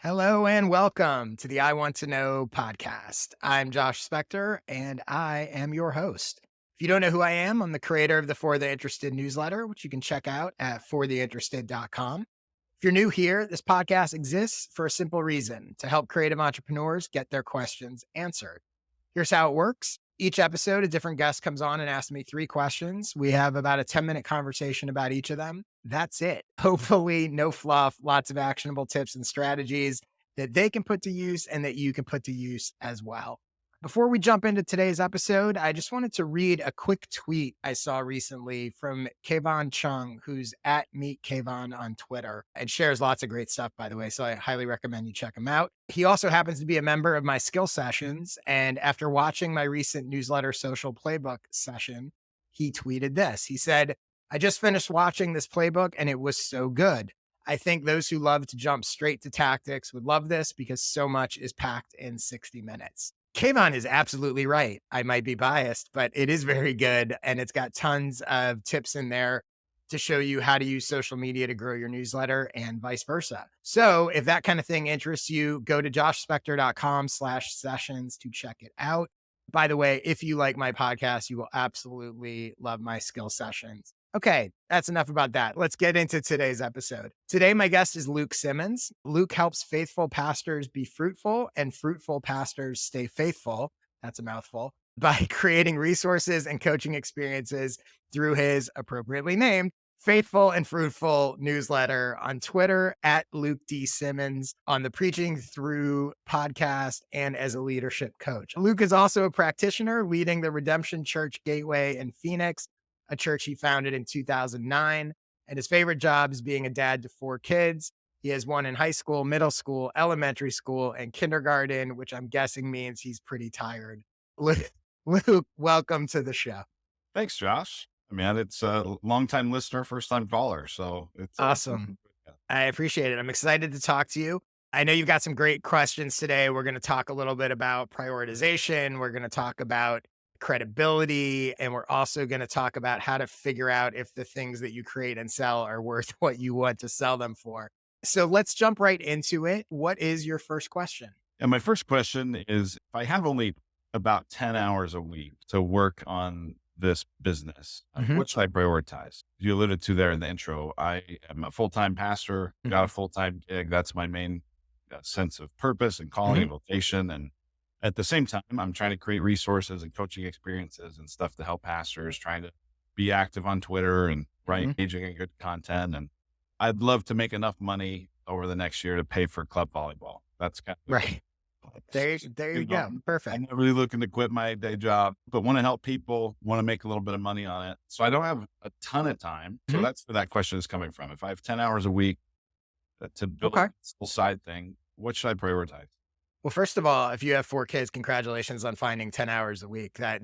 Hello and welcome to the I Want to Know podcast. I'm Josh Spector and I am your host. If you don't know who I am, I'm the creator of the For the Interested newsletter, which you can check out at fortheinterested.com. If you're new here, this podcast exists for a simple reason to help creative entrepreneurs get their questions answered. Here's how it works. Each episode, a different guest comes on and asks me three questions. We have about a 10-minute conversation about each of them. That's it. Hopefully, no fluff, lots of actionable tips and strategies that they can put to use and that you can put to use as well. Before we jump into today's episode, I just wanted to read a quick tweet I saw recently from Kayvon Chung, who's at Meet Kayvon on Twitter and shares lots of great stuff, by the way. So I highly recommend you check him out. He also happens to be a member of my skill sessions. And after watching my recent newsletter social playbook session, he tweeted this. He said, I just finished watching this playbook and it was so good. I think those who love to jump straight to tactics would love this because so much is packed in 60 minutes. Kayvon is absolutely right. I might be biased, but it is very good. And it's got tons of tips in there to show you how to use social media to grow your newsletter and vice versa. So if that kind of thing interests you, go to joshspector.com/sessions to check it out. By the way, if you like my podcast, you will absolutely love my skill sessions. Okay, that's enough about that. Let's get into today's episode. Today, my guest is Luke Simmons. Luke helps faithful pastors be fruitful and fruitful pastors stay faithful. That's a mouthful. By creating resources and coaching experiences through his appropriately named Faithful and Fruitful newsletter on Twitter at Luke D. Simmons, on the Preaching Through podcast, and as a leadership coach. Luke is also a practitioner leading the Redemption Church Gateway in Phoenix, a church he founded in 2009. And his favorite job is being a dad to four kids. He has one in high school, middle school, elementary school, and kindergarten, which I'm guessing means he's pretty tired. Luke, welcome to the show. Thanks, Josh. I mean, it's a longtime listener, first time caller. So it's Awesome. I appreciate it. I'm excited to talk to you. I know you've got some great questions today. We're going to talk a little bit about prioritization. We're going to talk about credibility. And we're also going to talk about how to figure out if the things that you create and sell are worth what you want to sell them for. So let's jump right into it. What is your first question? And my first question is, if I have only about 10 hours a week to work on this business, what should I prioritize? You alluded to there in the intro. I am a full-time pastor, got a full-time gig. That's my main sense of purpose and calling and vocation. And at the same time, I'm trying to create resources and coaching experiences and stuff to help pastors, trying to be active on Twitter and engaging in good content. And I'd love to make enough money over the next year to pay for club volleyball. That's kind of Right. There you go. Perfect. I'm not really looking to quit my day job, but want to help people, want to make a little bit of money on it. So I don't have a ton of time. So that's where that question is coming from. If I have 10 hours a week to build a full side thing, what should I prioritize? Well, first of all, if you have four kids, congratulations on finding 10 hours a week. That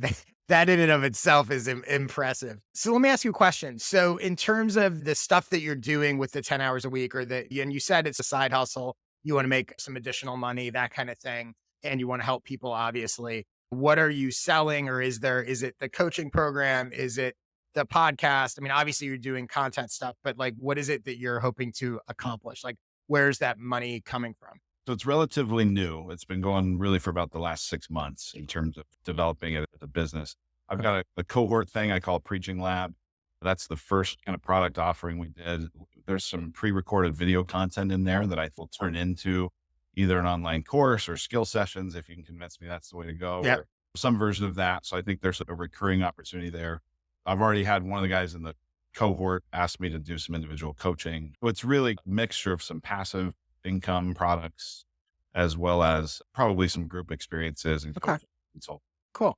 in and of itself is impressive. So let me ask you a question. So in terms of the stuff that you're doing with the 10 hours a week, and you said it's a side hustle, you want to make some additional money, that kind of thing, and you want to help people, obviously. What are you selling? Or is it the coaching program? Is it the podcast? I mean, obviously you're doing content stuff, but like, what is it that you're hoping to accomplish? Like, where's that money coming from? So it's relatively new. It's been going really for about the last 6 months in terms of developing it as a business. I've got a cohort thing I call Preaching Lab. That's the first kind of product offering we did. There's some pre-recorded video content in there that I will turn into either an online course or skill sessions. If you can convince me that's the way to go, or some version of that. So I think there's a recurring opportunity there. I've already had one of the guys in the cohort ask me to do some individual coaching. So it's really a mixture of some passive income products, as well as probably some group experiences and coaching. Cool.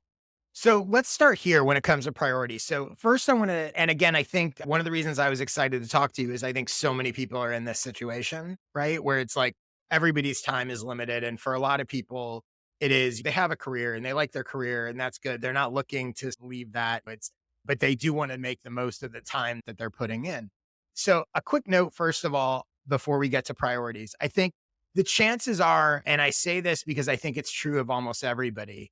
So let's start here when it comes to priorities. So first I want to, and again, I think one of the reasons I was excited to talk to you is I think so many people are in this situation, right? Where it's like everybody's time is limited. And for a lot of people, it is, they have a career and they like their career and that's good. They're not looking to leave that, but they do want to make the most of the time that they're putting in. So a quick note, first of all, before we get to priorities, I think the chances are, and I say this because I think it's true of almost everybody,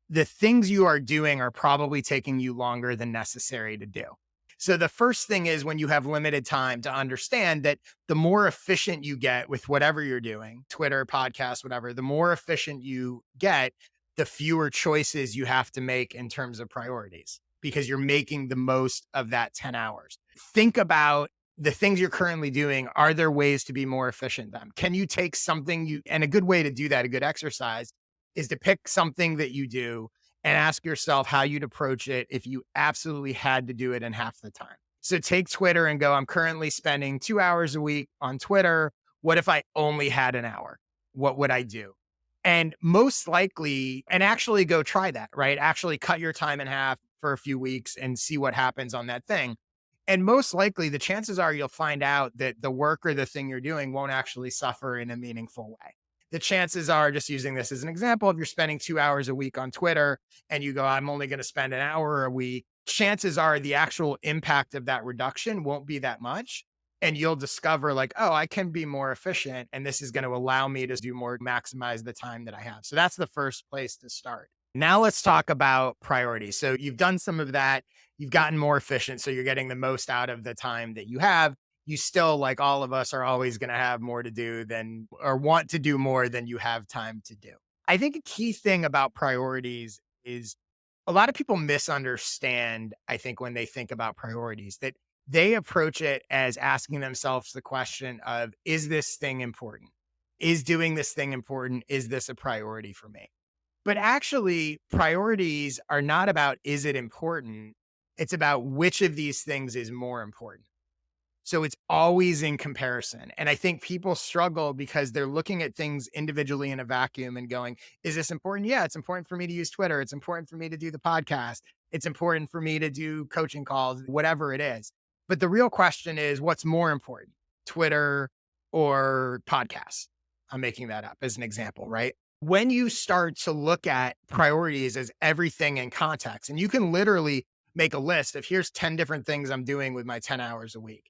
the things you are doing are probably taking you longer than necessary to do. So the first thing is when you have limited time to understand that the more efficient you get with whatever you're doing, Twitter, podcast, whatever, the more efficient you get, the fewer choices you have to make in terms of priorities because you're making the most of that 10 hours. Think about the things you're currently doing. Are there ways to be more efficient then? Can you take something and a good way to do that, a good exercise is to pick something that you do and ask yourself how you'd approach it if you absolutely had to do it in half the time. So take Twitter and go, I'm currently spending 2 hours a week on Twitter. What if I only had an hour? What would I do? And most likely, and actually go try that, right? Actually cut your time in half for a few weeks and see what happens on that thing. And most likely, the chances are you'll find out that the work or the thing you're doing won't actually suffer in a meaningful way. The chances are, just using this as an example, if you're spending 2 hours a week on Twitter and you go, I'm only going to spend an hour a week, chances are the actual impact of that reduction won't be that much. And you'll discover, like, oh, I can be more efficient. And this is going to allow me to do more, maximize the time that I have. So that's the first place to start. Now let's talk about priorities. So you've done some of that. You've gotten more efficient. So you're getting the most out of the time that you have. You still, like all of us, are always going to have more to do than, or want to do more than you have time to do. I think a key thing about priorities is a lot of people misunderstand, I think, when they think about priorities, that they approach it as asking themselves the question of, is this thing important? Is doing this thing important? Is this a priority for me? But actually, priorities are not about, is it important? It's about which of these things is more important. So it's always in comparison. And I think people struggle because they're looking at things individually in a vacuum and going, is this important? Yeah, it's important for me to use Twitter. It's important for me to do the podcast. It's important for me to do coaching calls, whatever it is. But the real question is, what's more important, Twitter or podcasts? I'm making that up as an example, right? When you start to look at priorities as everything in context, and you can literally make a list of, here's 10 different things I'm doing with my 10 hours a week,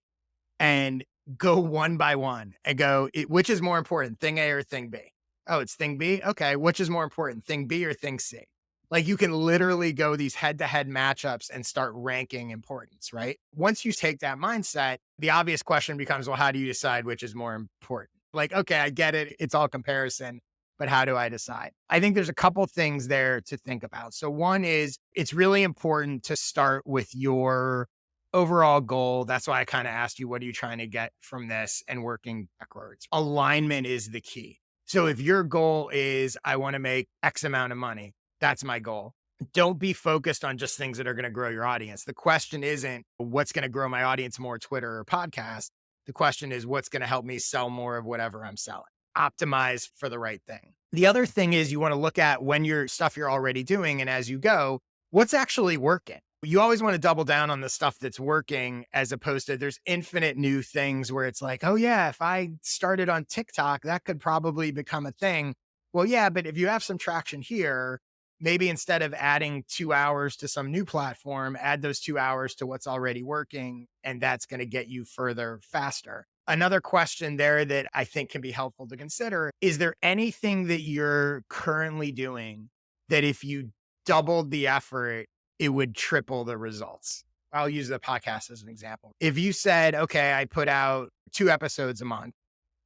and go one by one and go, which is more important, thing A or thing B? Oh, it's thing B. Okay. Which is more important, thing B or thing C? Like, you can literally go these head to head matchups and start ranking importance, right? Once you take that mindset, the obvious question becomes, well, how do you decide which is more important? Like, okay, I get it. It's all comparison, but how do I decide? I think there's a couple things there to think about. So one is, it's really important to start with your overall goal. That's why I kind of asked you, what are you trying to get from this, and working backwards. Alignment is the key. So if your goal is, I want to make X amount of money, that's my goal. Don't be focused on just things that are going to grow your audience. The question isn't what's going to grow my audience more, Twitter or podcast. The question is, what's going to help me sell more of whatever I'm selling. Optimize for the right thing. The other thing is, you want to look at when your stuff you're already doing, and as you go, what's actually working. You always want to double down on the stuff that's working, as opposed to, there's infinite new things where it's like, oh yeah, if I started on TikTok, that could probably become a thing. Well, yeah, but if you have some traction here, maybe instead of adding 2 hours to some new platform, add those 2 hours to what's already working, and that's going to get you further faster. Another question there that I think can be helpful to consider, is there anything that you're currently doing that if you doubled the effort, it would triple the results? I'll use the podcast as an example. If you said, okay, I put out 2 episodes a month,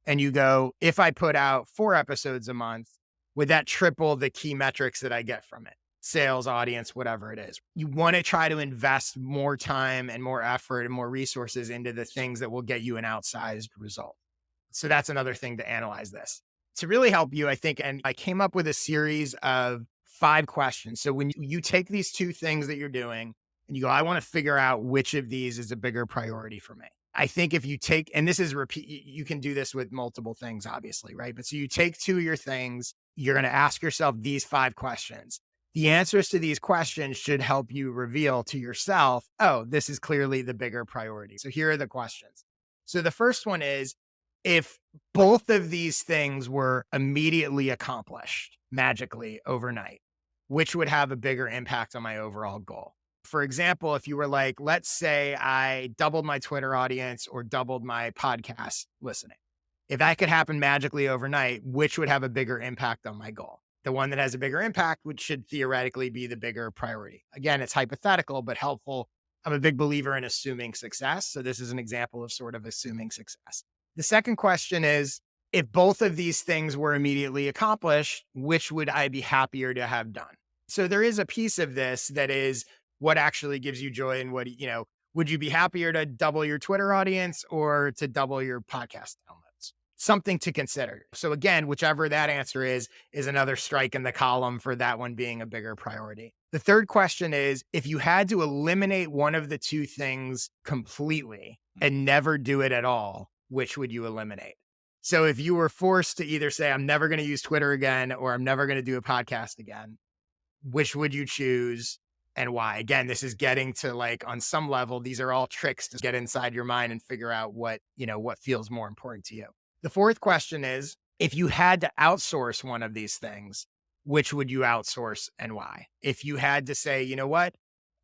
and you go, if I put out 4 episodes a month, would that triple the key metrics that I get from it? Sales, audience, whatever it is. You want to try to invest more time and more effort and more resources into the things that will get you an outsized result. So that's another thing to analyze this. To really help you, I think, and I came up with a series of 5 questions. So when you take these 2 things that you're doing and you go, I want to figure out which of these is a bigger priority for me. I think if you take, and this is repeat, you can do this with multiple things, obviously, right? But so you take 2 of your things, you're going to ask yourself these 5 questions. The answers to these questions should help you reveal to yourself, oh, this is clearly the bigger priority. So here are the questions. So the first one is, if both of these things were immediately accomplished magically overnight, which would have a bigger impact on my overall goal? For example, if you were like, let's say I doubled my Twitter audience or doubled my podcast listening. If that could happen magically overnight, which would have a bigger impact on my goal? The one that has a bigger impact, which should theoretically be the bigger priority. Again, it's hypothetical, but helpful I'm a big believer in assuming success. So this is an example of sort of assuming success. The second question is, if both of these things were immediately accomplished, which would I be happier to have done? So there is a piece of this that is what actually gives you joy and would you be happier to double your Twitter audience or to double your podcast downloads? Something to consider. So again, whichever that answer is another strike in the column for that one being a bigger priority. The third question is, if you had to eliminate one of the two things completely and never do it at all, which would you eliminate? So if you were forced to either say, I'm never going to use Twitter again, or I'm never going to do a podcast again, which would you choose and why? Again, this is getting to, like, on some level, these are all tricks to get inside your mind and figure out what feels more important to you. The fourth question is, if you had to outsource one of these things, which would you outsource and why? If you had to say, you know what,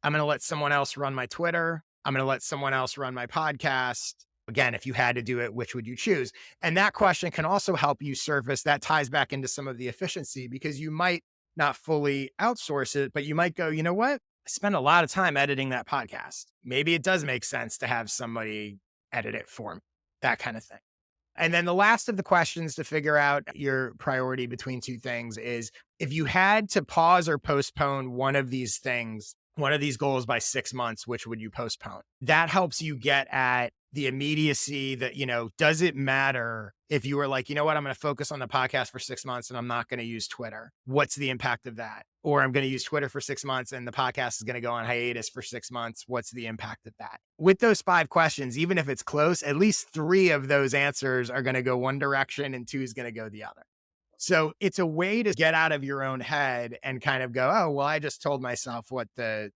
I'm going to let someone else run my Twitter, I'm going to let someone else run my podcast. Again, if you had to do it, which would you choose? And that question can also help you surface that ties back into some of the efficiency, because you might not fully outsource it, but you might go, you know what? I spend a lot of time editing that podcast. Maybe it does make sense to have somebody edit it for me, that kind of thing. And then the last of the questions to figure out your priority between two things is, if you had to pause or postpone one of these things, one of these goals by 6 months, which would you postpone? That helps you get at the immediacy that, does it matter if you were like, you know what, I'm going to focus on the podcast for 6 months and I'm not going to use Twitter. What's the impact of that? Or I'm going to use Twitter for 6 months and the podcast is going to go on hiatus for 6 months. What's the impact of that? With those 5 questions, even if it's close, at least 3 of those answers are going to go one direction and 2 is going to go the other. So it's a way to get out of your own head and kind of go, oh, well, I just told myself what the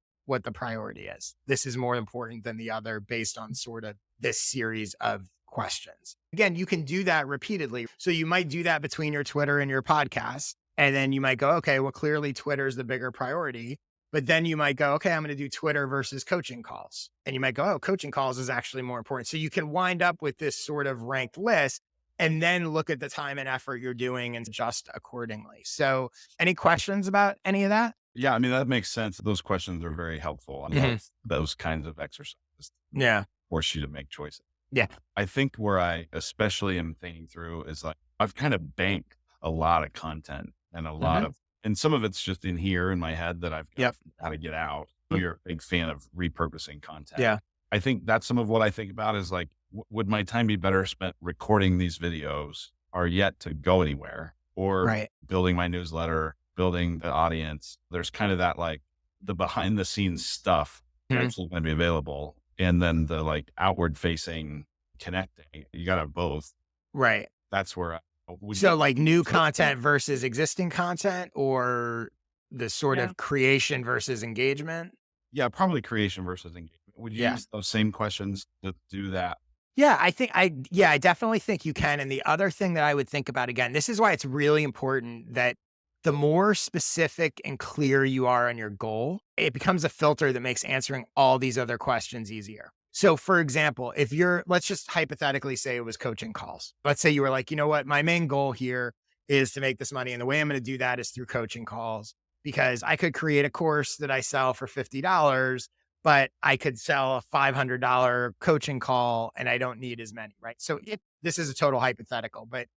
priority is. This is more important than the other based on sort of this series of questions. Again, you can do that repeatedly. So you might do that between your Twitter and your podcast. And then you might go, okay, well, clearly Twitter is the bigger priority. But then you might go, okay, I'm going to do Twitter versus coaching calls. And you might go, oh, coaching calls is actually more important. So you can wind up with this sort of ranked list and then look at the time and effort you're doing and adjust accordingly. So any questions about any of that? Yeah, I mean, that makes sense. Those questions are very helpful. I love those kinds of exercises. Yeah. Force you to make choices. Yeah. I think where I especially am thinking through is, like, I've kind of banked a lot of content and a lot of, and some of it's just in here in my head that I've got to get out. You're a big fan of repurposing content. Yeah. I think that's some of what I think about is, like, would my time be better spent recording these videos are yet to go anywhere, or building my newsletter, building the audience? There's kind of that, like, the behind the scenes stuff that's going to be available. And then the, like, outward facing connecting, you got to have both. Right. That's where so like new content versus existing content, or the sort of creation versus engagement? Yeah, probably creation versus engagement. Would you use those same questions to do that? Yeah, I definitely think you can. And the other thing that I would think about, again, this is why it's really important that the more specific and clear you are on your goal, it becomes a filter that makes answering all these other questions easier. So for example, let's just hypothetically say it was coaching calls. Let's say you were like, you know what, my main goal here is to make this money. And the way I'm going to do that is through coaching calls, because I could create a course that I sell for $50, but I could sell a $500 coaching call and I don't need as many, right? So this is a total hypothetical, but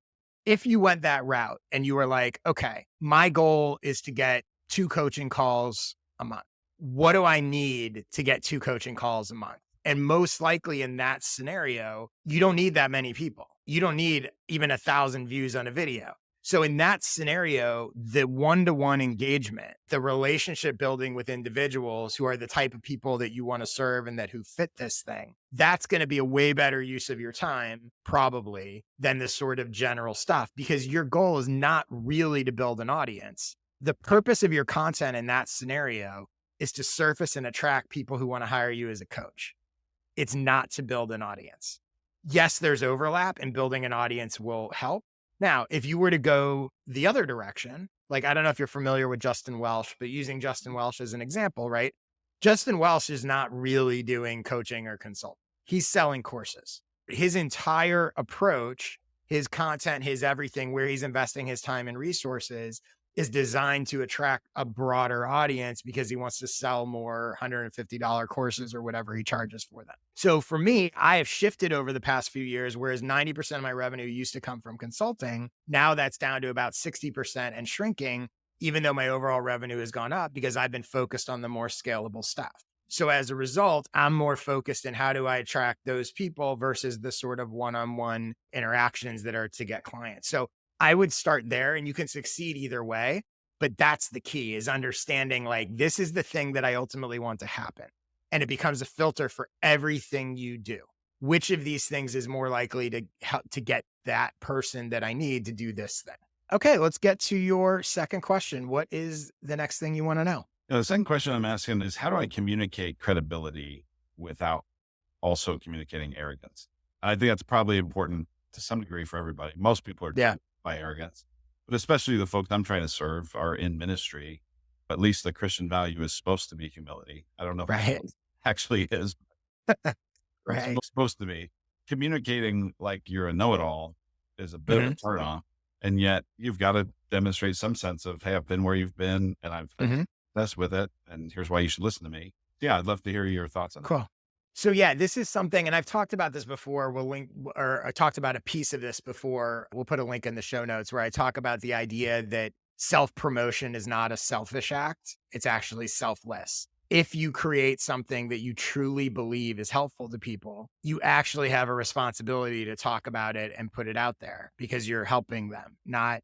if you went that route and you were like, okay, my goal is to get 2 coaching calls a month. What do I need to get 2 coaching calls a month? And most likely in that scenario, you don't need that many people. You don't need even 1,000 views on a video. So in that scenario, the one-to-one engagement, the relationship building with individuals who are the type of people that you want to serve and who fit this thing, that's going to be a way better use of your time, probably, than this sort of general stuff, because your goal is not really to build an audience. The purpose of your content in that scenario is to surface and attract people who want to hire you as a coach. It's not to build an audience. Yes, there's overlap, and building an audience will help. Now, if you were to go the other direction, like, I don't know if you're familiar with Justin Welsh, but using Justin Welsh as an example, right? Justin Welsh is not really doing coaching or consulting. He's selling courses. His entire approach, his content, his everything, where he's investing his time and resources is designed to attract a broader audience because he wants to sell more $150 courses or whatever he charges for them. So for me, I have shifted over the past few years, whereas 90% of my revenue used to come from consulting. Now that's down to about 60% and shrinking, even though my overall revenue has gone up because I've been focused on the more scalable stuff. So as a result, I'm more focused in how do I attract those people versus the sort of one-on-one interactions that are to get clients. So I would start there and you can succeed either way. But that's the key is understanding like this is the thing that I ultimately want to happen. And it becomes a filter for everything you do. Which of these things is more likely to help to get that person that I need to do this thing? Okay, let's get to your second question. What is the next thing you want to know? The second question I'm asking is how do I communicate credibility without also communicating arrogance? I think that's probably important to some degree for everybody. Most people are Yeah. driven by arrogance, but especially the folks I'm trying to serve are in ministry. At least the Christian value is supposed to be humility. I don't know if it Right. actually is. It's Right. supposed to be. Communicating like you're a know-it-all is a bit of a Hmm. turn on. And yet you've got to demonstrate some sense of, hey, I've been where you've been and I've had Hmm. success with it. And here's why you should listen to me. Yeah, I'd love to hear your thoughts on that. Cool. So yeah, this is something, and I've talked about this before. We'll link, or I talked about a piece of this before. We'll put a link in the show notes where I talk about the idea that self promotion is not a selfish act. It's actually selfless. If you create something that you truly believe is helpful to people, you actually have a responsibility to talk about it and put it out there because you're helping them.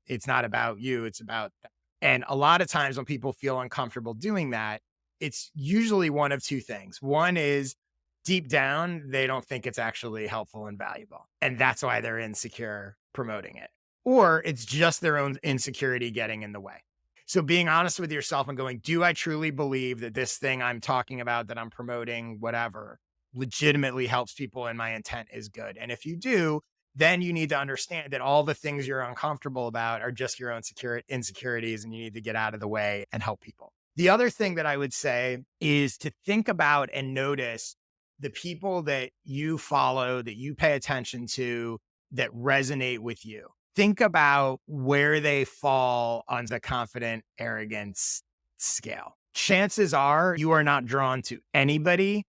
It's not about you, it's about them. And a lot of times when people feel uncomfortable doing that, it's usually one of two things. One is deep down, they don't think it's actually helpful and valuable. And that's why they're insecure promoting it. Or it's just their own insecurity getting in the way. So being honest with yourself and going, do I truly believe that this thing I'm talking about, that I'm promoting, whatever, legitimately helps people and my intent is good? And if you do, then you need to understand that all the things you're uncomfortable about are just your own insecurities and you need to get out of the way and help people. The other thing that I would say is to think about and notice the people that you follow, that you pay attention to, that resonate with you. Think about where they fall on the confident arrogance scale. Chances are you are not drawn to anybody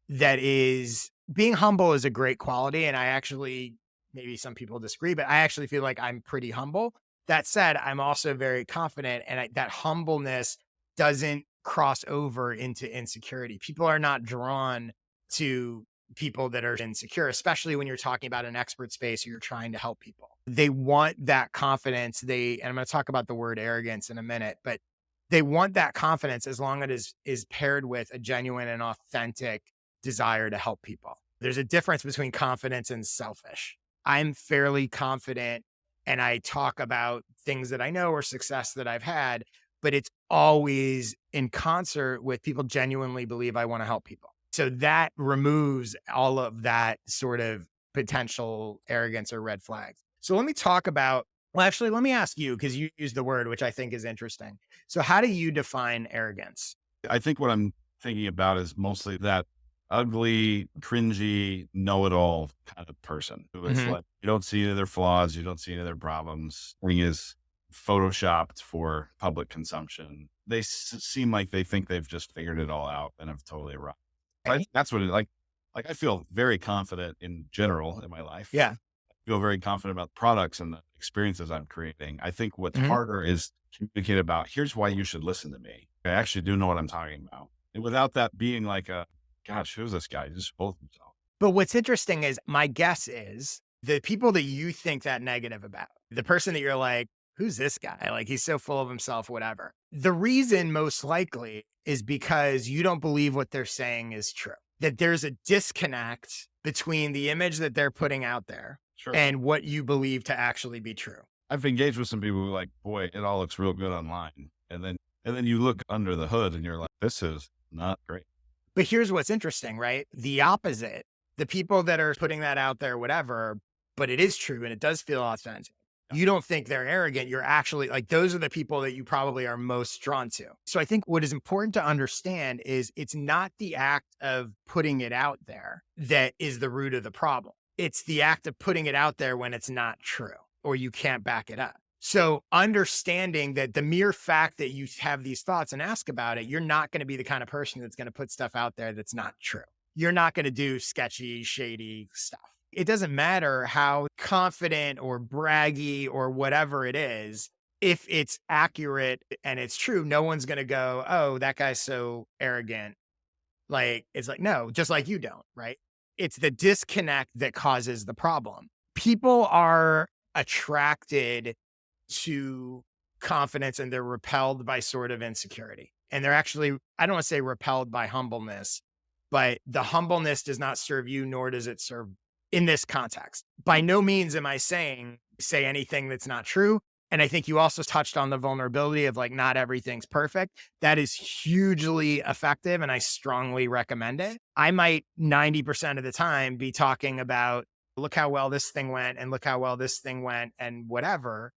that is being humble is a great quality. And I actually, maybe some people disagree, but I actually feel like I'm pretty humble. That said, I'm also very confident, and that humbleness doesn't cross over into insecurity. People are not drawn to people that are insecure, especially when you're talking about an expert space or you're trying to help people. They want that confidence. And I'm going to talk about the word arrogance in a minute, but they want that confidence as long as it is paired with a genuine and authentic desire to help people. There's a difference between confidence and selfish. I'm fairly confident and I talk about things that I know or success that I've had, but it's always in concert with people genuinely believe I want to help people. So that removes all of that sort of potential arrogance or red flags. So let me talk about, well, actually, let me ask you, because you used the word, which I think is interesting. So how do you define arrogance? I think what I'm thinking about is mostly that ugly, cringy, know-it-all kind of person who it's Hmm. like, you don't see any of their flaws, you don't see any of their problems. Thing is photoshopped for public consumption. They seem like they think they've just figured it all out and have totally arrived. Okay. That's what it like I feel very confident in general in my life. Yeah. I feel very confident about products and the experiences I'm creating. I think what's Hmm. harder is communicate about here's why you should listen to me. I actually do know what I'm talking about. And without that being like a gosh, who's this guy? He just both himself. But what's interesting is my guess is the people that you think that negative about, the person that you're like, who's this guy? Like he's so full of himself, whatever. The reason most likely is because you don't believe what they're saying is true. That there's a disconnect between the image that they're putting out there Sure. and what you believe to actually be true. I've engaged with some people who are like, boy, it all looks real good online. And then you look under the hood and you're like, this is not great. But here's what's interesting, right? The opposite, the people that are putting that out there, whatever, but it is true and it does feel authentic. Yeah. You don't think they're arrogant. You're actually like, those are the people that you probably are most drawn to. So I think what is important to understand is it's not the act of putting it out there that is the root of the problem. It's the act of putting it out there when it's not true or you can't back it up. So understanding that the mere fact that you have these thoughts and ask about it, you're not going to be the kind of person that's going to put stuff out there that's not true. You're not going to do sketchy, shady stuff. It doesn't matter how confident or braggy or whatever it is. If it's accurate and it's true, no one's going to go, oh, that guy's so arrogant. Like, it's like, no, just like you don't, right? It's the disconnect that causes the problem. People are attracted to confidence and they're repelled by sort of insecurity. And they're actually, I don't want to say repelled by humbleness, but the humbleness does not serve you, nor does it serve in this context. By no means am I saying say anything that's not true. And I think you also touched on the vulnerability of like, not everything's perfect. That is hugely effective. And I strongly recommend it. I might 90% of the time be talking about, look how well this thing went and look how well this thing went and whatever.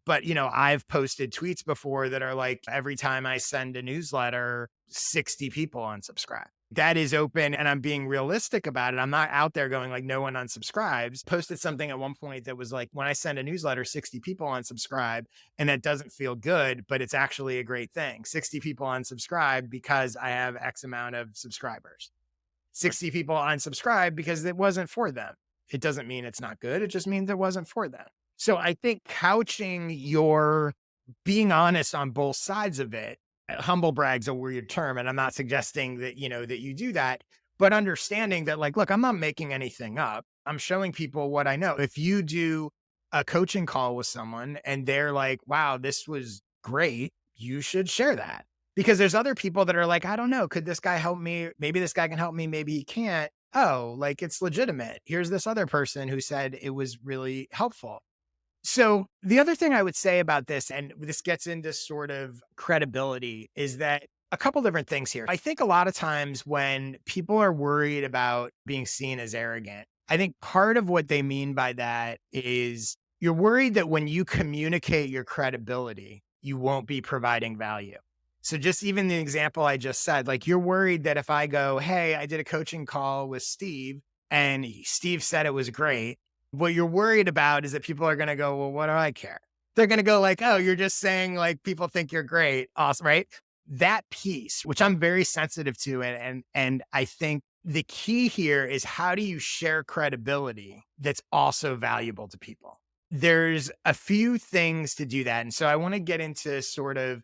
But, I've posted tweets before that are like, every time I send a newsletter, 60 people unsubscribe. That is open and I'm being realistic about it. I'm not out there going like, no one unsubscribes. Posted something at one point that was like, when I send a newsletter, 60 people unsubscribe and that doesn't feel good, but it's actually a great thing. 60 people unsubscribe because I have X amount of subscribers. 60 people unsubscribe because it wasn't for them. It doesn't mean it's not good. It just means it wasn't for them. So I think couching your being honest on both sides of it, humble brag's a weird term, and I'm not suggesting that, that you do that, but understanding that like, look, I'm not making anything up. I'm showing people what I know. If you do a coaching call with someone and they're like, wow, this was great, you should share that. Because there's other people that are like, I don't know, could this guy help me? Maybe this guy can help me, maybe he can't. Oh, like it's legitimate. Here's this other person who said it was really helpful. So the other thing I would say about this, and this gets into sort of credibility, is that a couple different things here. I think a lot of times when people are worried about being seen as arrogant, I think part of what they mean by that is you're worried that when you communicate your credibility, you won't be providing value. So just even the example I just said, like you're worried that if I go, hey, I did a coaching call with Steve and Steve said it was great. What you're worried about is that people are going to go, well, what do I care? They're going to go like, oh, you're just saying like people think you're great. Awesome. Right. That piece, which I'm very sensitive to. And I think the key here is how do you share credibility that's also valuable to people? There's a few things to do that. And so I want to get into sort of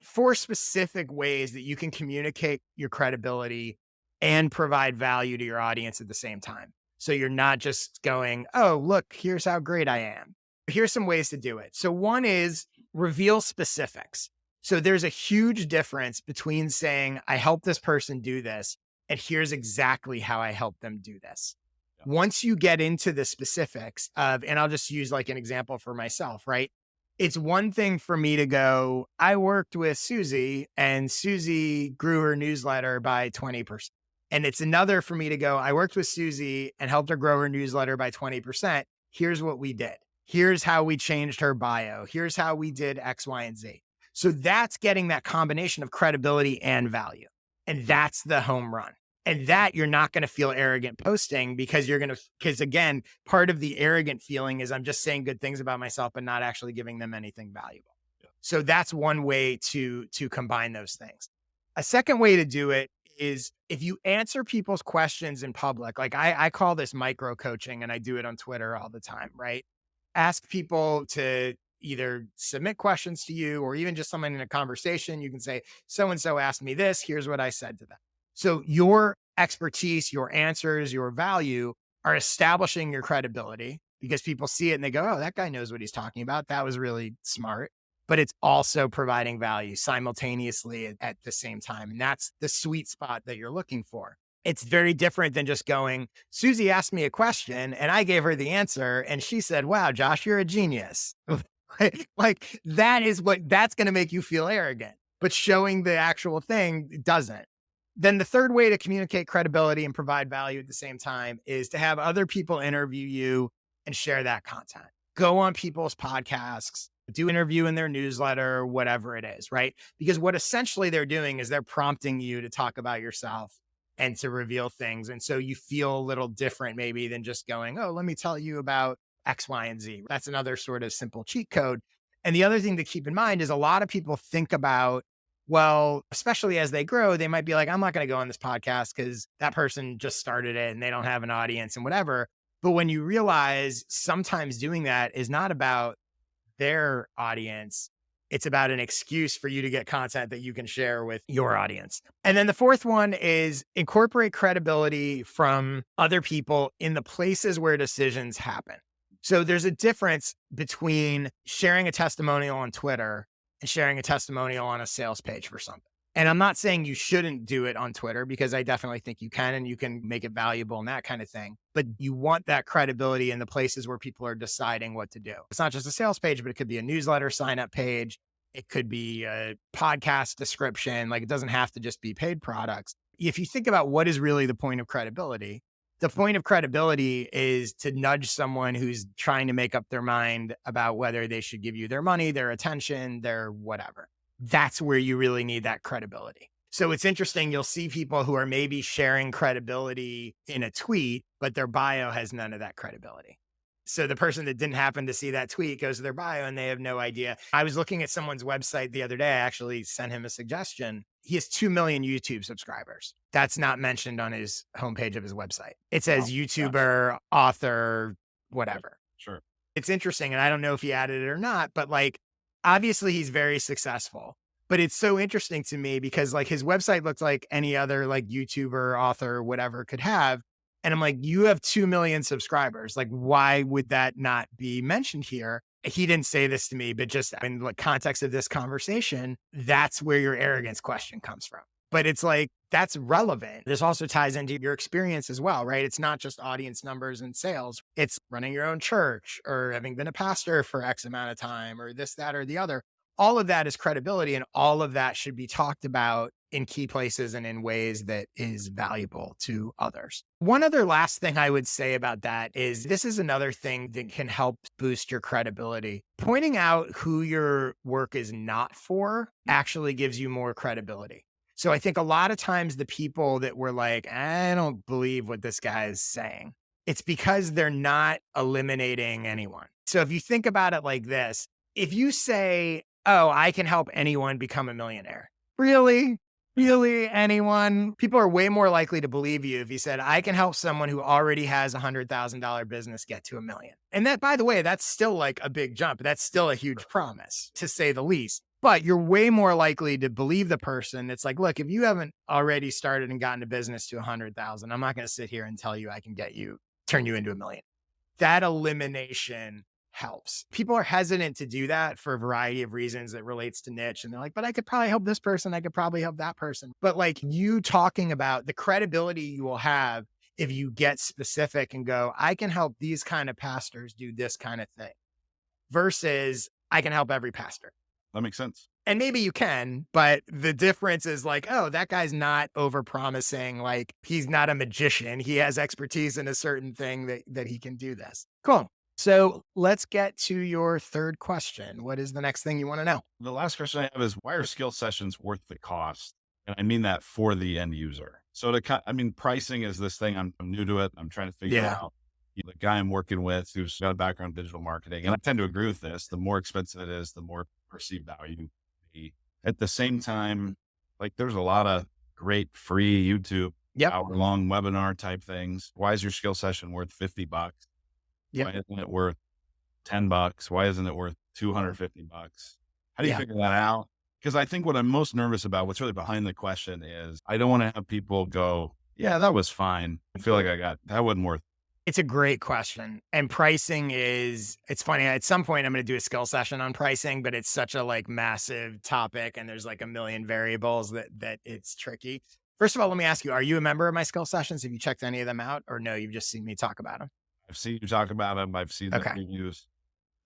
4 specific ways that you can communicate your credibility and provide value to your audience at the same time. So you're not just going, oh, look, here's how great I am. Here's some ways to do it. So one is reveal specifics. So there's a huge difference between saying, I helped this person do this, and here's exactly how I helped them do this. Once you get into the specifics of, and I'll just use like an example for myself, right? It's one thing for me to go, I worked with Susie and Susie grew her newsletter by 20%. And it's another for me to go, I worked with Susie and helped her grow her newsletter by 20%. Here's what we did. Here's how we changed her bio. Here's how we did X, Y, and Z. So that's getting that combination of credibility and value. And that's the home run. And that you're not going to feel arrogant posting because because again, part of the arrogant feeling is I'm just saying good things about myself, but not actually giving them anything valuable. Yeah. So that's one way to combine those things. A second way to do it is if you answer people's questions in public, like I call this micro coaching and I do it on Twitter all the time, right? Ask people to either submit questions to you or even just someone in a conversation. You can say, so-and-so asked me this, here's what I said to them. So your expertise, your answers, your value are establishing your credibility because people see it and they go, oh, that guy knows what he's talking about. That was really smart. But it's also providing value simultaneously at the same time. And that's the sweet spot that you're looking for. It's very different than just going, Susie asked me a question and I gave her the answer. And she said, wow, Josh, you're a genius. Like that's going to make you feel arrogant, but showing the actual thing doesn't. Then the third way to communicate credibility and provide value at the same time is to have other people interview you and share that content. Go on people's podcasts, do an interview in their newsletter, whatever it is, right? Because what essentially they're doing is they're prompting you to talk about yourself and to reveal things. And so you feel a little different maybe than just going, oh, let me tell you about X, Y, and Z. That's another sort of simple cheat code. And the other thing to keep in mind is a lot of people think about, well, especially as they grow, they might be like, I'm not going to go on this podcast because that person just started it and they don't have an audience and whatever. But when you realize sometimes doing that is not about their audience, it's about an excuse for you to get content that you can share with your audience. And then the fourth one is incorporate credibility from other people in the places where decisions happen. So there's a difference between sharing a testimonial on Twitter and sharing a testimonial on a sales page for something. And I'm not saying you shouldn't do it on Twitter because I definitely think you can and you can make it valuable and that kind of thing. But you want that credibility in the places where people are deciding what to do. It's not just a sales page, but it could be a newsletter sign up page. It could be a podcast description. Like it doesn't have to just be paid products. If you think about what is really the point of credibility, the point of credibility is to nudge someone who's trying to make up their mind about whether they should give you their money, their attention, their whatever. That's where you really need that credibility. So it's interesting. You'll see people who are maybe sharing credibility in a tweet, but their bio has none of that credibility. So the person that didn't happen to see that tweet goes to their bio and they have no idea. I was looking at someone's website the other day. I actually sent him a suggestion. He has 2 million YouTube subscribers. That's not mentioned on his homepage of his website. It Oh, says YouTuber, author, whatever. sure. It's interesting. And I don't know if he added it or not, but like, obviously he's very successful. But it's so interesting to me because like his website looks like any other like YouTuber, author, whatever could have. And I'm like, you have 2 million subscribers. Like, why would that not be mentioned here? He didn't say this to me, but just in the context of this conversation, that's where your arrogance question comes from. But it's like, that's relevant. This also ties into your experience as well, right? It's not just audience numbers and sales. It's running your own church or having been a pastor for X amount of time or this, that, or the other. All of that is credibility and all of that should be talked about in key places and in ways that is valuable to others. One other last thing I would say about that is this is another thing that can help boost your credibility. Pointing out who your work is not for actually gives you more credibility. So I think a lot of times the people that were like, I don't believe what this guy is saying, it's because they're not eliminating anyone. So if you think about it like this, if you say, oh, I can help anyone become a millionaire. Really? Really? Anyone? People are way more likely to believe you if you said, I can help someone who already has $100,000 business get to $1 million. And that, by the way, that's still like a big jump. That's still a huge promise, to say the least. But you're way more likely to believe the person. It's like, look, if you haven't already started and gotten a business to 100,000, I'm not going to sit here and tell you I can turn you into $1 million. That elimination helps. People are hesitant to do that for a variety of reasons that relates to niche. And they're like, but I could probably help this person. I could probably help that person. But like you talking about the credibility you will have if you get specific and go, I can help these kind of pastors do this kind of thing versus I can help every pastor. That makes sense. And maybe you can, but the difference is like, oh, that guy's not over promising. Like he's not a magician. He has expertise in a certain thing that he can do this. Cool. So let's get to your third question. What is the next thing you want to know? The last question I have is why are skill sessions worth the cost? And I mean that for the end user. So pricing is this thing. I'm new to it. I'm trying to figure out. The guy I'm working with who's got a background in digital marketing, and I tend to agree with this. The more expensive it is, the more perceived value. At the same time, like there's a lot of great free YouTube hour-long webinar type things. Why is your skill session worth $50? Why isn't it worth $10? Why isn't it worth $250? How do you figure that out? Because I think what I'm most nervous about, what's really behind the question is I don't want to have people go, yeah, that was fine. I feel like that wasn't worth. It's a great question. And pricing it's funny. At some point I'm going to do a skill session on pricing, but it's such a like massive topic and there's like a million variables that it's tricky. First of all, let me ask you, are you a member of my skill sessions? Have you checked any of them out or no, you've just seen me talk about them? I've seen you talk about them. I've seen the Okay. reviews.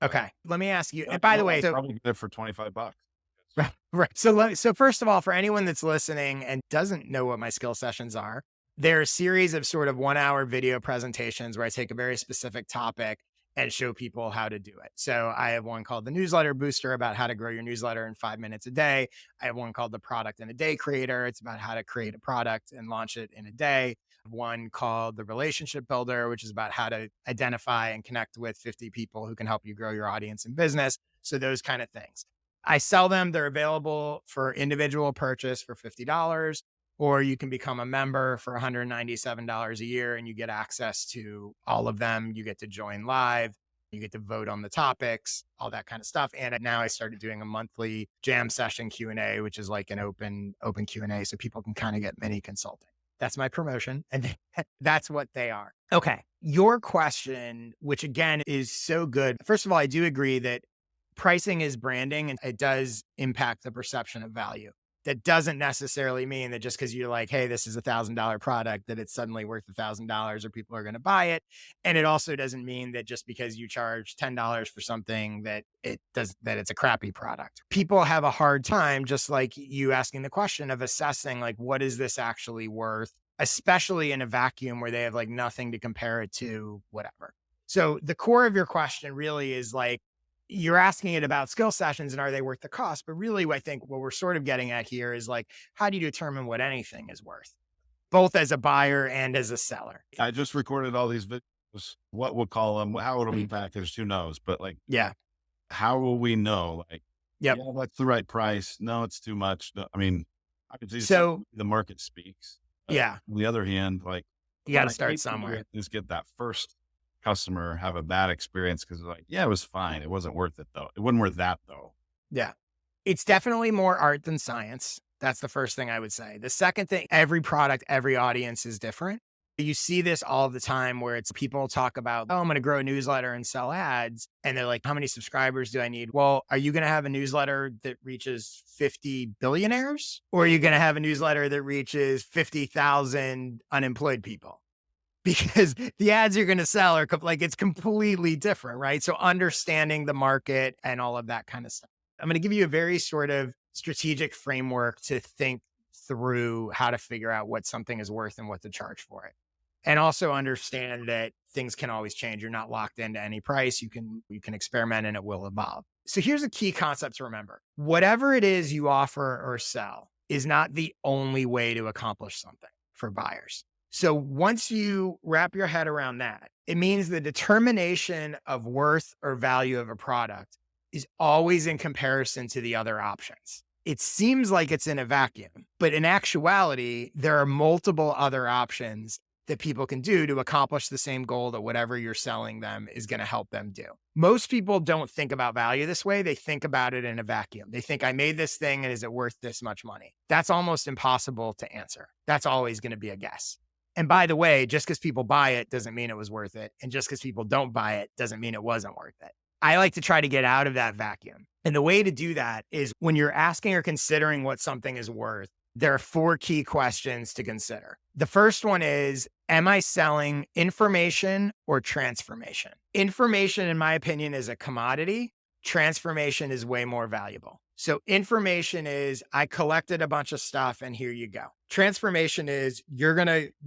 Okay. Let me ask you, and by the way, so probably get it for $25. right. So first of all, for anyone that's listening and doesn't know what my skill sessions are, they're a series of sort of 1-hour video presentations where I take a very specific topic and show people how to do it. So I have one called the Newsletter Booster about how to grow your newsletter in 5 minutes a day. I have one called the Product in a Day Creator. It's about how to create a product and launch it in a day. One called the Relationship Builder, which is about how to identify and connect with 50 people who can help you grow your audience and business. So those kind of things. I sell them. They're available for individual purchase for $50, or you can become a member for $197 a year and you get access to all of them. You get to join live. You get to vote on the topics, all that kind of stuff. And now I started doing a monthly jam session Q&A, which is like an open Q&A so people can kind of get mini consulting. That's my promotion. And that's what they are. Okay. Your question, which again is so good. First of all, I do agree that pricing is branding and it does impact the perception of value. That doesn't necessarily mean that just because you're like, hey, this is $1,000 product, that it's suddenly worth $1,000 or people are going to buy it. And it also doesn't mean that just because you charge $10 for something that it's a crappy product. People have a hard time, just like you asking the question of assessing, like, what is this actually worth, especially in a vacuum where they have like nothing to compare it to, whatever. So the core of your question really is like, you're asking it about skill sessions and are they worth the cost? But really, I think what we're sort of getting at here is like, how do you determine what anything is worth, both as a buyer and as a seller? I just recorded all these videos. What we'll call them, how it'll be packaged, who knows? But like, Yeah. how will we know? Like, Yep. yeah, that's the right price. No, it's too much. No, I mean, obviously So, the market speaks. yeah, On the other hand, like, you got what to I start hate to do somewhere. is get that first customer have a bad experience because like, yeah, it was fine. It wasn't worth it though. It wasn't worth that though. Yeah. It's definitely more art than science. That's the first thing I would say. The second thing, every product, every audience is different. You see this all the time where it's people talk about, oh, I'm going to grow a newsletter and sell ads. And they're like, how many subscribers do I need? Well, are you going to have a newsletter that reaches 50 billionaires? Or are you going to have a newsletter that reaches 50,000 unemployed people? Because the ads you're going to sell are like, it's completely different, right? So understanding the market and all of that kind of stuff. I'm going to give you a very sort of strategic framework to think through how to figure out what something is worth and what to charge for it. And also understand that things can always change. You're not locked into any price. You can experiment and it will evolve. So here's a key concept to remember. Whatever it is you offer or sell is not the only way to accomplish something for buyers. So once you wrap your head around that, it means the determination of worth or value of a product is always in comparison to the other options. It seems like it's in a vacuum, but in actuality, there are multiple other options that people can do to accomplish the same goal that whatever you're selling them is going to help them do. Most people don't think about value this way. They think about it in a vacuum. They think, I made this thing and is it worth this much money? That's almost impossible to answer. That's always going to be a guess. And by the way, just because people buy it doesn't mean it was worth it. And just because people don't buy it doesn't mean it wasn't worth it. I like to try to get out of that vacuum. And the way to do that is when you're asking or considering what something is worth, there are 4 key questions to consider. The first one is, am I selling information or transformation? Information, in my opinion, is a commodity. Transformation is way more valuable. So information is, I collected a bunch of stuff and here you go. Transformation is,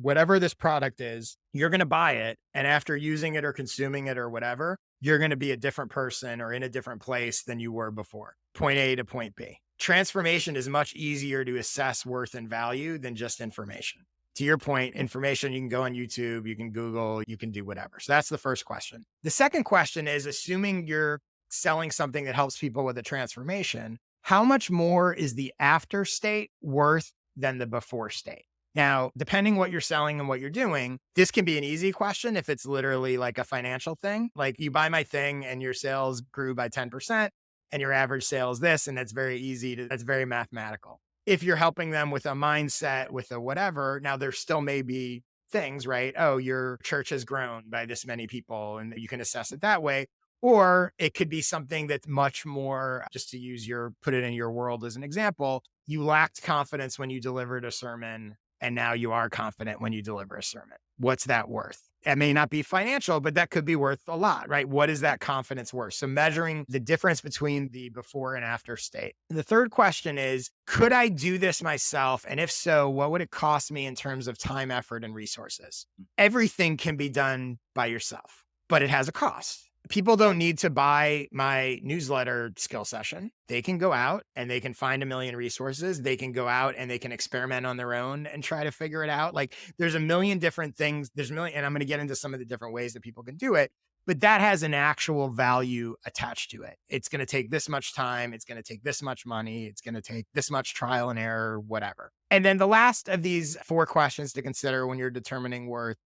whatever this product is, you're going to buy it. And after using it or consuming it or whatever, you're going to be a different person or in a different place than you were before. Point A to point B. Transformation is much easier to assess worth and value than just information. To your point, information, you can go on YouTube, you can Google, you can do whatever. So that's the first question. The second question is, assuming you're selling something that helps people with a transformation, how much more is the after state worth than the before state? Now, depending what you're selling and what you're doing, this can be an easy question if it's literally like a financial thing. Like you buy my thing and your sales grew by 10% and your average sale is this, and that's very that's very mathematical. If you're helping them with a mindset, with a whatever, now there still may be things, right? Oh, your church has grown by this many people and you can assess it that way. Or it could be something that's much more, just to put it in your world as an example, you lacked confidence when you delivered a sermon and now you are confident when you deliver a sermon. What's that worth? It may not be financial, but that could be worth a lot, right? What is that confidence worth? So measuring the difference between the before and after state. The third question is, could I do this myself? And if so, what would it cost me in terms of time, effort, and resources? Everything can be done by yourself, but it has a cost. People don't need to buy my newsletter skill session. They can go out and they can find a million resources. They can go out and they can experiment on their own and try to figure it out. Like there's a million different things. And I'm going to get into some of the different ways that people can do it. but that has an actual value attached to it. It's going to take this much time. It's going to take this much money. It's going to take this much trial and error, whatever. And then the last of these 4 questions to consider when you're determining worth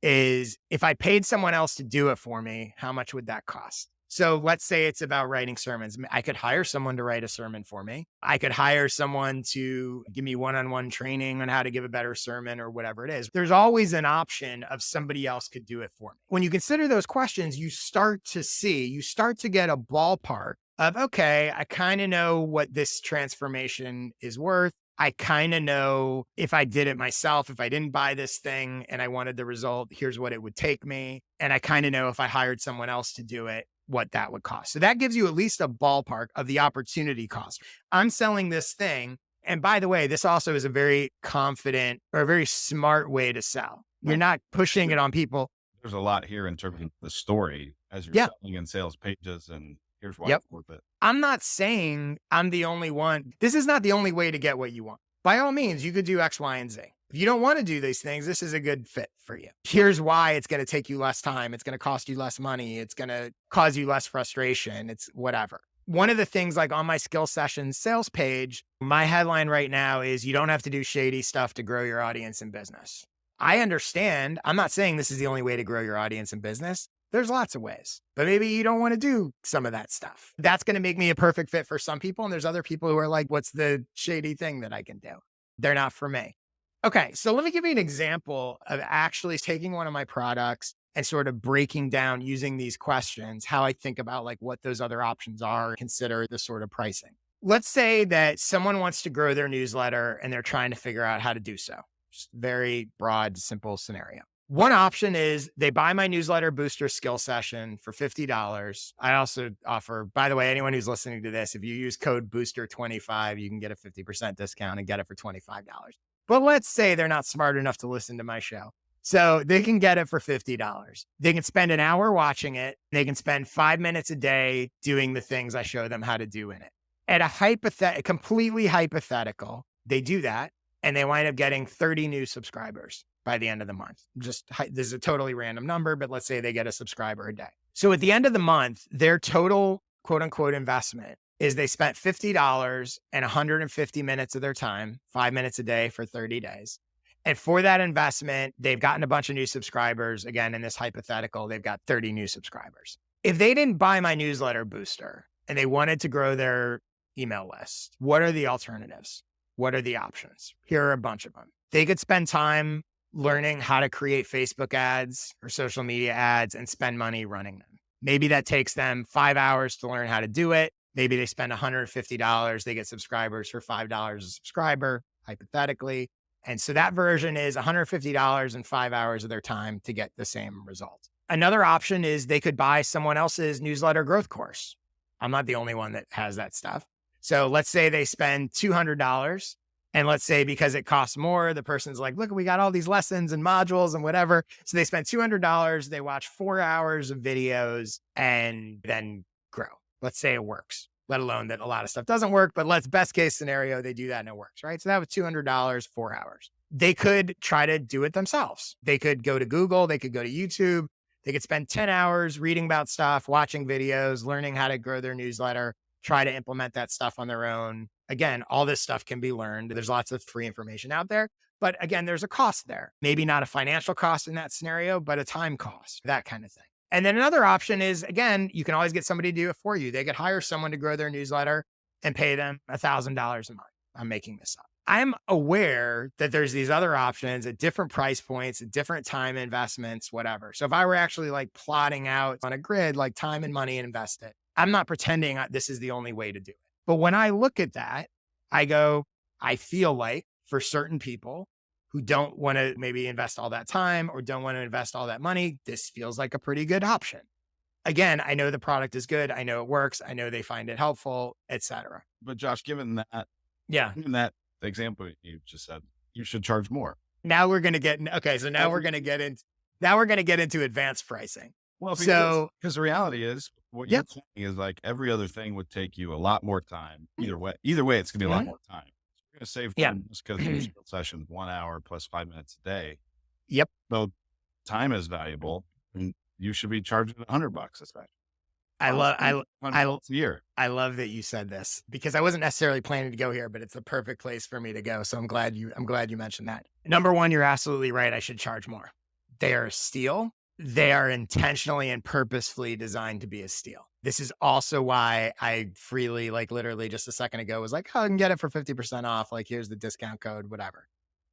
is, if I paid someone else to do it for me, how much would that cost? So let's say it's about writing sermons. I could hire someone to write a sermon for me. I could hire someone to give me one-on-one training on how to give a better sermon or whatever it is. There's always an option of somebody else could do it for me. When you consider those questions, you start to get a ballpark of, okay, I kind of know what this transformation is worth. I kind of know if I did it myself, if I didn't buy this thing and I wanted the result, here's what it would take me. And I kind of know if I hired someone else to do it, what that would cost. So that gives you at least a ballpark of the opportunity cost. I'm selling this thing. And by the way, this also is a very confident or a very smart way to sell. You're not pushing it on people. There's a lot here in terms of the story as you're Yeah. selling in sales pages, and here's why Yep. it's worth it. I'm not saying I'm the only one. This is not the only way to get what you want. By all means, you could do X, Y, and Z. If you don't want to do these things, this is a good fit for you. Here's why it's going to take you less time. It's going to cost you less money. It's going to cause you less frustration. It's whatever. One of the things, like on my skill sessions sales page, my headline right now is, you don't have to do shady stuff to grow your audience and business. I understand. I'm not saying this is the only way to grow your audience and business. There's lots of ways, but maybe you don't want to do some of that stuff. That's going to make me a perfect fit for some people. And there's other people who are like, what's the shady thing that I can do? They're not for me. Okay. So let me give you an example of actually taking one of my products and sort of breaking down, using these questions, how I think about like what those other options are, consider the sort of pricing. Let's say that someone wants to grow their newsletter and they're trying to figure out how to do so. Just very broad, simple scenario. One option is they buy my newsletter booster skill session for $50. I also offer, by the way, anyone who's listening to this, if you use code booster25, you can get a 50% discount and get it for $25. But let's say they're not smart enough to listen to my show. So they can get it for $50. They can spend an hour watching it. They can spend 5 minutes a day doing the things I show them how to do in it. At a completely hypothetical, they do that and they wind up getting 30 new subscribers by the end of the month. This is a totally random number, but let's say they get a subscriber a day. So at the end of the month, their total quote unquote investment is they spent $50 and 150 minutes of their time, 5 minutes a day for 30 days. And for that investment, they've gotten a bunch of new subscribers. Again, in this hypothetical, they've got 30 new subscribers. If they didn't buy my newsletter booster and they wanted to grow their email list, what are the alternatives? What are the options? Here are a bunch of them. They could spend time learning how to create Facebook ads or social media ads and spend money running them. Maybe that takes them 5 hours to learn how to do it. Maybe they spend $150. They get subscribers for $5 a subscriber, hypothetically. And so that version is $150 and 5 hours of their time to get the same result. Another option is they could buy someone else's newsletter growth course. I'm not the only one that has that stuff. So let's say they spend $200. And let's say because it costs more, the person's like, look, we got all these lessons and modules and whatever. So they spend $200. They watch 4 hours of videos and then grow. Let's say it works, let alone that a lot of stuff doesn't work. But best case scenario, they do that and it works, right? So that was $200, 4 hours. They could try to do it themselves. They could go to Google. They could go to YouTube. They could spend 10 hours reading about stuff, watching videos, learning how to grow their newsletter, try to implement that stuff on their own. Again, all this stuff can be learned. There's lots of free information out there. But again, there's a cost there. Maybe not a financial cost in that scenario, but a time cost, that kind of thing. And then another option is, again, you can always get somebody to do it for you. They could hire someone to grow their newsletter and pay them $1,000 a month. I'm making this up. I'm aware that there's these other options at different price points, at different time investments, whatever. So if I were actually like plotting out on a grid, like time and money and invest it, I'm not pretending this is the only way to do it. But when I look at that, I go, I feel like for certain people who don't want to maybe invest all that time or don't want to invest all that money, this feels like a pretty good option. Again, I know the product is good. I know it works. I know they find it helpful, etc. But Josh, given that example you just said, you should charge more. Now we're going to get, okay. So now we're going to get into advanced pricing. Well, because the reality is what you're saying is like every other thing would take you a lot more time. Either way, it's going to be a lot more time. So you're going to save time just because your skill session 1 hour plus 5 minutes a day. Yep. So time is valuable. And you should be charging $100 especially. I Well, love I I $100 a year. I love that you said this because I wasn't necessarily planning to go here, but it's the perfect place for me to go. So I'm glad you mentioned that. Number one, you're absolutely right. I should charge more. They are a steal. They are intentionally and purposefully designed to be a steal. This is also why I freely, like literally just a second ago, was like, oh, I can get it for 50% off. Like, here's the discount code, whatever.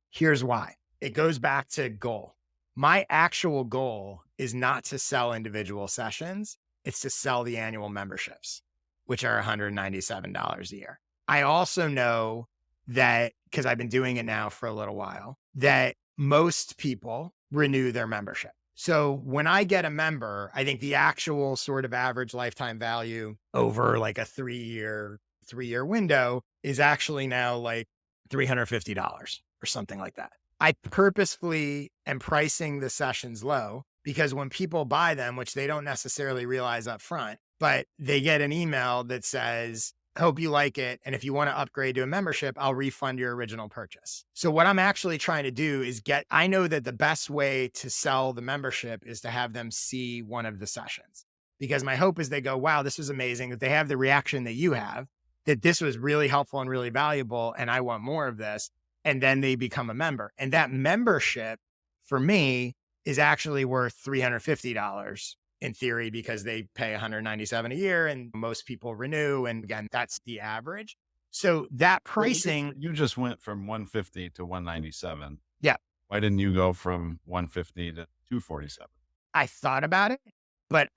Here's why. It goes back to goal. My actual goal is not to sell individual sessions. It's to sell the annual memberships, which are $197 a year. I also know that because I've been doing it now for a little while, that most people renew their membership. So when I get a member, I think the actual sort of average lifetime value over like a three year window is actually now like $350 or something like that. I purposefully am pricing the sessions low because when people buy them, which they don't necessarily realize up front, but they get an email that says, hope you like it. And if you want to upgrade to a membership, I'll refund your original purchase. So what I'm actually trying to do is I know that the best way to sell the membership is to have them see one of the sessions because my hope is they go, wow, this was amazing, that they have the reaction that you have, that this was really helpful and really valuable. And I want more of this. And then they become a member. And that membership for me is actually worth $350 in theory, because they pay $197 a year and most people renew. And again, that's the average. So that Well, pricing, you just went from 150 to 197. yeah, Why didn't you go from 150 to 247? I thought about it, but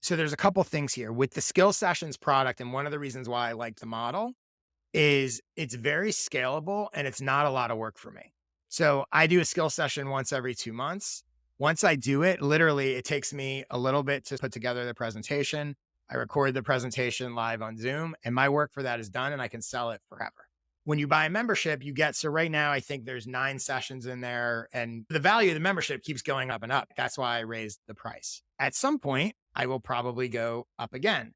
so there's a couple things here with the skill sessions product. And one of the reasons why I like the model is it's very scalable and it's not a lot of work for me. So I do a skill session once every 2 months. Once I do it, literally it takes me a little bit to put together the presentation. I record the presentation live on Zoom and my work for that is done and I can sell it forever. When you buy a membership, so right now I think there's 9 sessions in there and the value of the membership keeps going up and up. That's why I raised the price. At some point, I will probably go up again.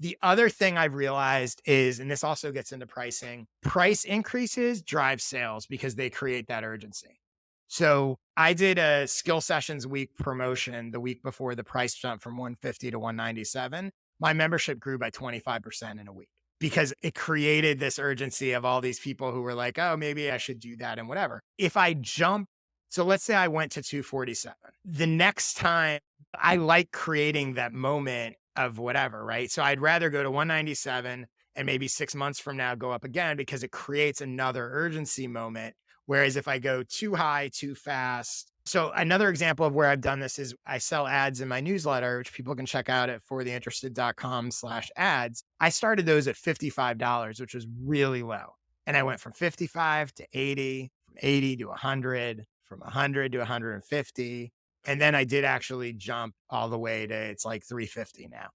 The other thing I've realized is, and this also gets into pricing, price increases drive sales because they create that urgency. So I did a skill sessions week promotion the week before the price jump from 150 to 197. My membership grew by 25% in a week because it created this urgency of all these people who were like, oh, maybe I should do that and whatever. If I jump, so let's say I went to 247. The next time I like creating that moment of whatever, right? So I'd rather go to 197 and maybe 6 months from now go up again because it creates another urgency moment. Whereas if I go too high, too fast. So another example of where I've done this is I sell ads in my newsletter, which people can check out at fortheinterested.com/ads. I started those at $55, which was really low. And I went from 55 to 80, from 80 to 100, from 100 to 150. And then I did actually jump all the way to it's like 350 now.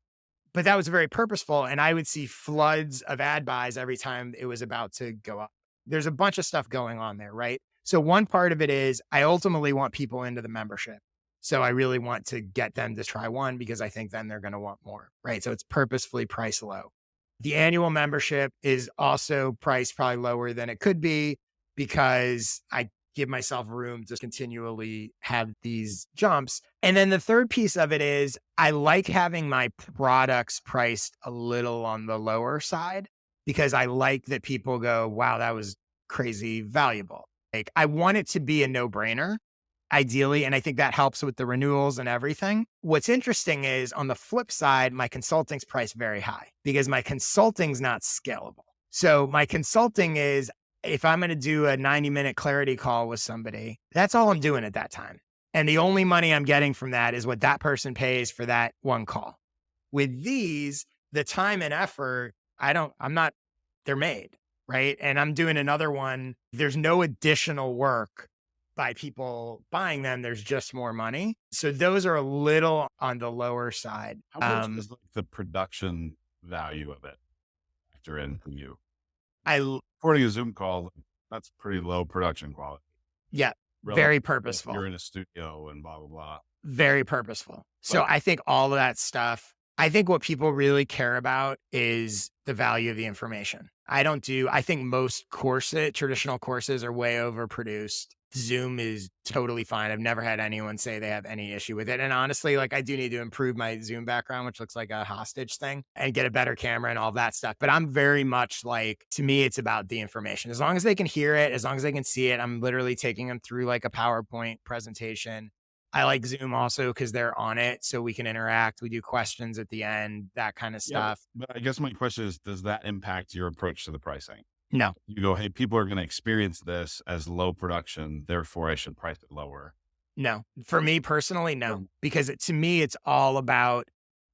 But that was very purposeful. And I would see floods of ad buys every time it was about to go up. There's a bunch of stuff going on there, right? So one part of it is I ultimately want people into the membership. So I really want to get them to try one because I think then they're going to want more, right? So it's purposefully priced low. The annual membership is also priced probably lower than it could be because I give myself room to continually have these jumps. And then the third piece of it is I like having my products priced a little on the lower side because I like that people go, wow, that was crazy valuable. Like I want it to be a no-brainer, ideally. And I think that helps with the renewals and everything. What's interesting is on the flip side, my consulting's priced very high because my consulting's not scalable. So my consulting is, if I'm going to do a 90-minute clarity call with somebody, that's all I'm doing at that time. And the only money I'm getting from that is what that person pays for that one call. With these, the time and effort, they're made, right? And I'm doing another one. There's no additional work by people buying them. There's just more money. So those are a little on the lower side. How much is like the production value of it factor in for you? Recording a Zoom call, that's pretty low production quality. Yeah, Relative very to if purposeful. You're in a studio and blah, blah, blah. Very purposeful. So I think all of that stuff, I think what people really care about is the value of the information. I think most traditional courses are way overproduced. Zoom is totally fine. I've never had anyone say they have any issue with it. And honestly, like I do need to improve my Zoom background, which looks like a hostage thing, and get a better camera and all that stuff. But I'm very much like, to me, it's about the information. As long as they can hear it, as long as they can see it, I'm literally taking them through like a PowerPoint presentation. I like Zoom also because they're on it so we can interact. We do questions at the end, that kind of Yeah, stuff. but I guess my question is, does that impact your approach to the pricing? No, You go, hey, people are going to experience this as low production, therefore I should price it lower. no. For me personally, no. Um, Because to me, it's all about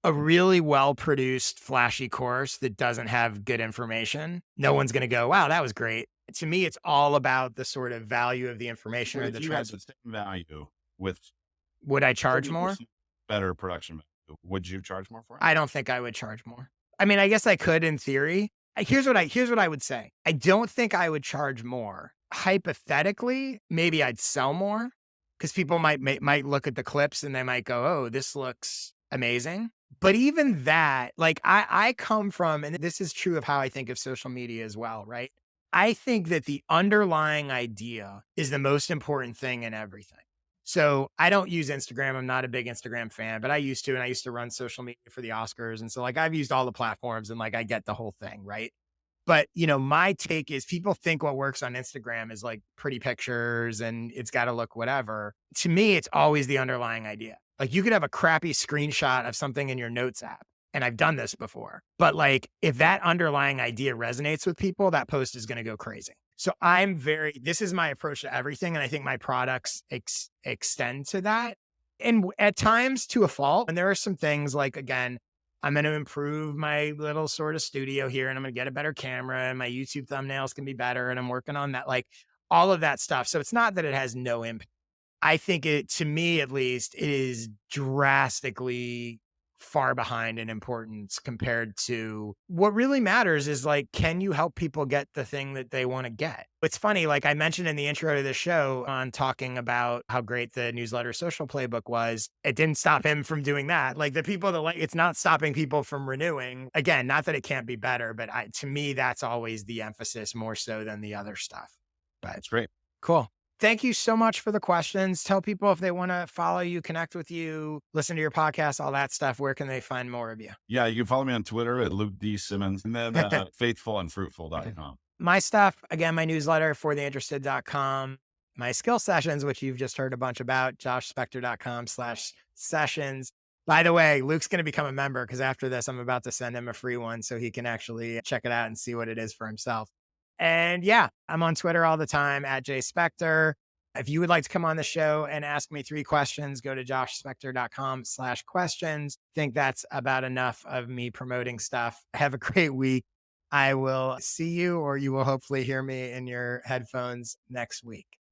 a really well produced, flashy course that doesn't have good information. No one's going to go, wow, that was great. To me, it's all about the sort of value of the information But or if the you had trans. the same value with Would I charge more? 30% better production value, would you charge more for it? I don't think I would charge more. I mean, I guess I could in theory. Here's what I would say. I don't think I would charge more. Hypothetically, maybe I'd sell more because people might look at the clips and they might go, "Oh, this looks amazing." But even that, like I come from, and this is true of how I think of social media as well, right? I think that the underlying idea is the most important thing in everything. So I don't use Instagram. I'm not a big Instagram fan, but I used to, and I used to run social media for the Oscars. And so like I've used all the platforms and like I get the whole thing, right? But my take is people think what works on Instagram is like pretty pictures and it's got to look whatever. To me, it's always the underlying idea. Like you could have a crappy screenshot of something in your notes app. And I've done this before. But like if that underlying idea resonates with people, that post is going to go crazy. So this is my approach to everything. And I think my products extend to that. And at times to a fault. And there are some things like, again, I'm going to improve my little sort of studio here and I'm going to get a better camera and my YouTube thumbnails can be better. And I'm working on that, like all of that stuff. So it's not that it has no impact. I think to me at least, it is drastically far behind in importance compared to what really matters is like, can you help people get the thing that they want to get? It's funny, like I mentioned in the intro to the show on talking about how great the newsletter social playbook was. It didn't stop him from doing that. Like the people that it's not stopping people from renewing. Again, not that it can't be better, but to me, that's always the emphasis more so than the other stuff. But That's great. cool. Thank you so much for the questions. Tell people if they want to follow you, connect with you, listen to your podcast, all that stuff. Where can they find more of you? Yeah, you can follow me on Twitter at Luke D. Simmons and then faithfulandfruitful.com. My stuff, again, my newsletter, fortheinterested.com. My skill sessions, which you've just heard a bunch about, joshspector.com/sessions. By the way, Luke's going to become a member because after this, I'm about to send him a free one so he can actually check it out and see what it is for himself. And yeah, I'm on Twitter all the time at jspector. If you would like to come on the show and ask me 3 questions, go to joshspector.com/questions. Think that's about enough of me promoting stuff. Have a great week. I will see you, or you will hopefully hear me in your headphones next week.